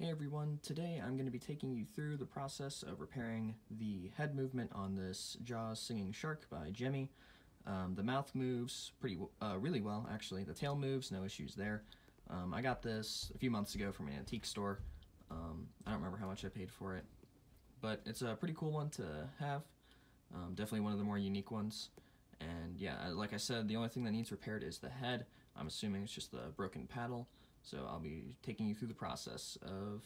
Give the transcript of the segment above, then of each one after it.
Hey everyone, today I'm going to be taking you through the process of repairing the head movement on this Jaws singing shark by Gemmy. The mouth moves really well, actually. The tail moves, no issues there. I got this a few months ago from an antique store. I don't remember how much I paid for it, but it's a pretty cool one to have. Definitely one of the more unique ones. And yeah, like I said, the only thing that needs repaired is the head. I'm assuming it's just the broken paddle. So I'll be taking you through the process of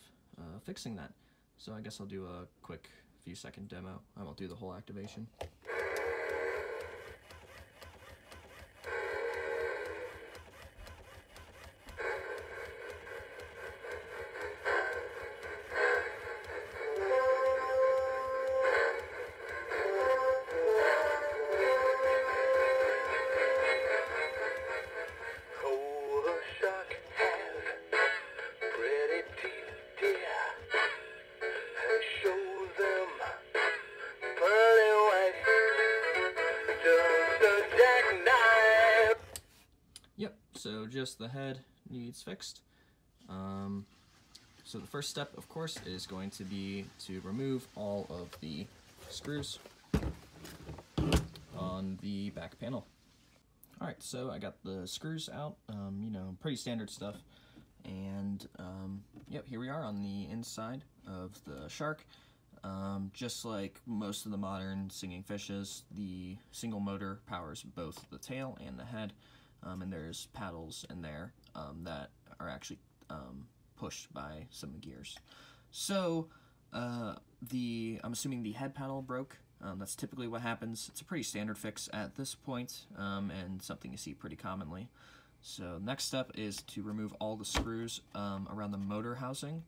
fixing that. So I guess I'll do a quick few second demo. I won't do the whole activation. Yep, so just the head needs fixed. So the first step, of course, is going to be to remove all of the screws on the back panel. Alright, so I got the screws out, pretty standard stuff. And yep, here we are on the inside of the shark. Just like most of the modern singing fishes, the single motor powers both the tail and the head. And there's paddles in there that are actually pushed by some gears. So I'm assuming the head paddle broke. That's typically what happens. It's a pretty standard fix at this point, and something you see pretty commonly. So next step is to remove all the screws around the motor housing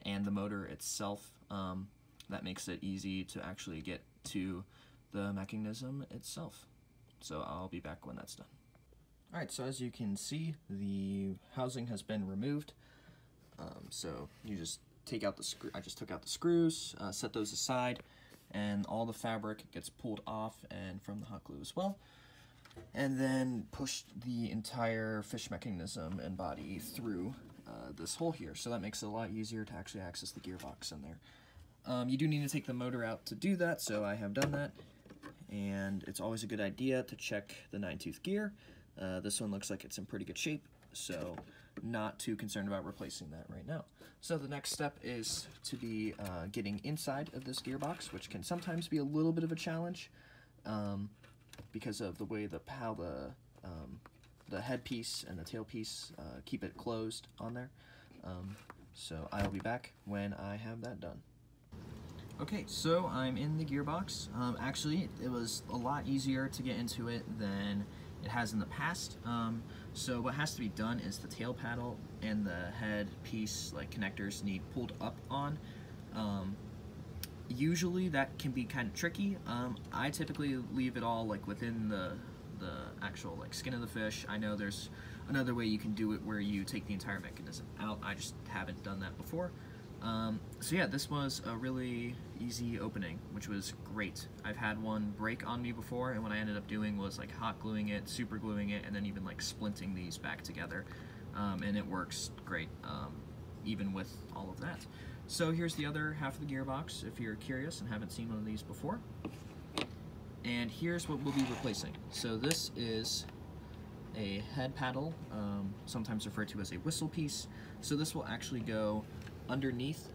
and the motor itself. That makes it easy to actually get to the mechanism itself. So I'll be back when that's done. Alright, so as you can see, the housing has been removed. So you just take out the screw. I just took out the screws, set those aside, and all the fabric gets pulled off and from the hot glue as well. And then pushed the entire fish mechanism and body through this hole here. So that makes it a lot easier to actually access the gearbox in there. You do need to take the motor out to do that, so I have done that. And it's always a good idea to check the 9-tooth gear. This one looks like it's in pretty good shape, so not too concerned about replacing that right now. So the next step is to be getting inside of this gearbox, which can sometimes be a little bit of a challenge because of the way how the headpiece and the tailpiece keep it closed on there. So I'll be back when I have that done. Okay, so I'm in the gearbox. Actually, it was a lot easier to get into it than it has in the past. So what has to be done is the tail paddle and the head piece, like connectors, need pulled up on. Usually that can be kind of tricky. I typically leave it all like within the actual like skin of the fish. I know there's another way you can do it where you take the entire mechanism out. I just haven't done that before. So yeah, this was a really easy opening, which was great. I've had one break on me before, and what I ended up doing was like hot gluing it, super gluing it, and then even like splinting these back together. And it works great, even with all of that. So here's the other half of the gearbox, if you're curious and haven't seen one of these before. And here's what we'll be replacing. So this is a head paddle, sometimes referred to as a whistle piece. So this will actually go underneath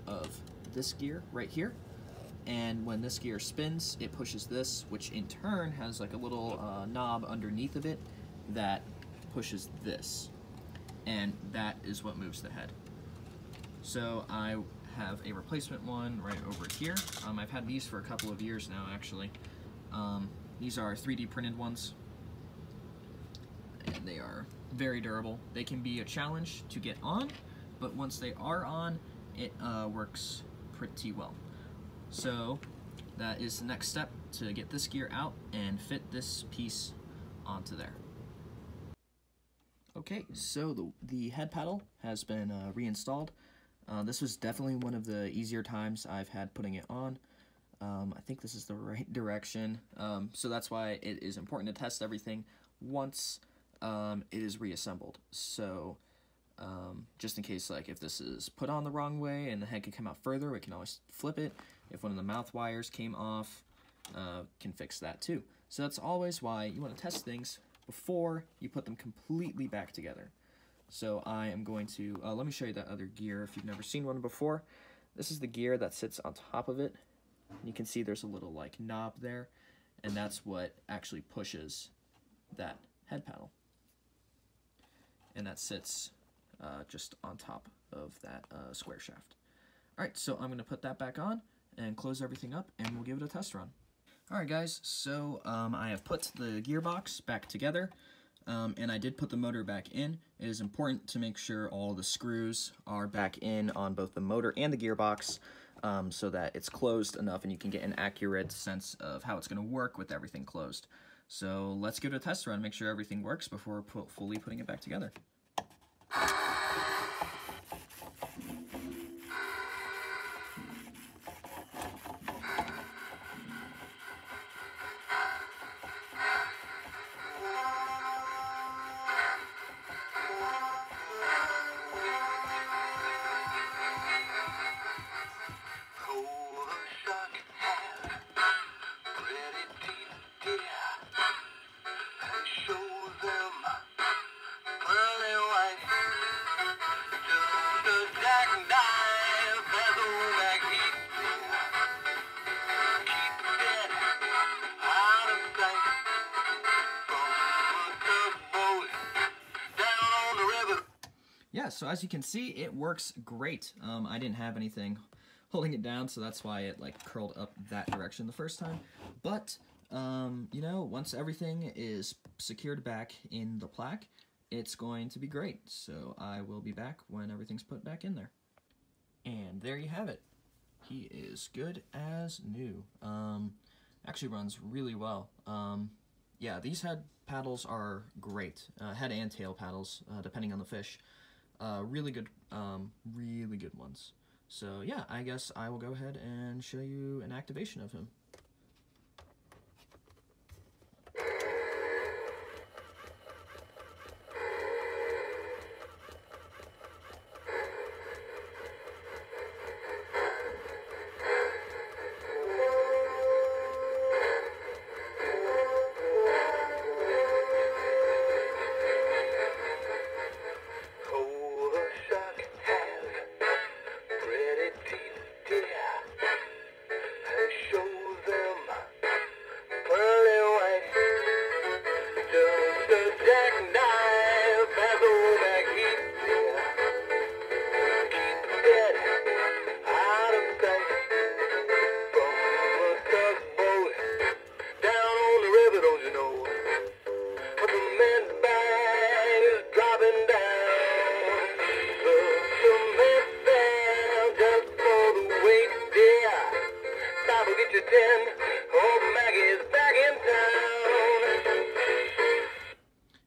of this gear right here, and when this gear spins, it pushes this, which in turn has like a little knob underneath of it that pushes this, and that is what moves the head. So I have a replacement one right over here. I've had these for a couple of years now, actually. These are 3D printed ones, and they are very durable. They can be a challenge to get on, but once they are on, it works pretty well. So that is the next step, to get this gear out and fit this piece onto there. Okay, so the head paddle has been reinstalled. This was definitely one of the easier times I've had putting it on. I think this is the right direction, so that's why it is important to test everything once it is reassembled. So just in case, like, if this is put on the wrong way and the head could come out further, we can always flip it. If one of the mouth wires came off, can fix that too. So that's always why you want to test things before you put them completely back together. So I am going to, let me show you that other gear if you've never seen one before. This is the gear that sits on top of it. You can see there's a little like knob there, and that's what actually pushes that head paddle. And that sits just on top of that square shaft. Alright, so I'm going to put that back on and close everything up, and we'll give it a test run. Alright guys, so I have put the gearbox back together, and I did put the motor back in. It is important to make sure all the screws are back in on both the motor and the gearbox, so that it's closed enough and you can get an accurate sense of how it's going to work with everything closed. So let's give it a test run, make sure everything works before fully putting it back together. Yeah, so as you can see, it works great. I didn't have anything holding it down, so that's why it like curled up that direction the first time. But, you know, once everything is secured back in the plaque, it's going to be great. So I will be back when everything's put back in there. And there you have it. He is good as new. Actually runs really well. Yeah, these head paddles are great. Head and tail paddles, depending on the fish. Really good ones. So yeah, I guess I will go ahead and show you an activation of him.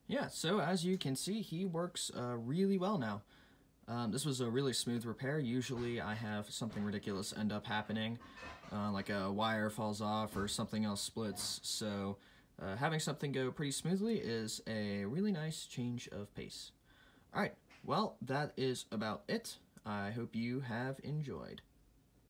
Yeah, so as you can see, he works really well now. This was a really smooth repair. Usually I have something ridiculous end up happening, like a wire falls off or something else splits, so having something go pretty smoothly is a really nice change of pace. Alright, well, that is about it. I hope you have enjoyed.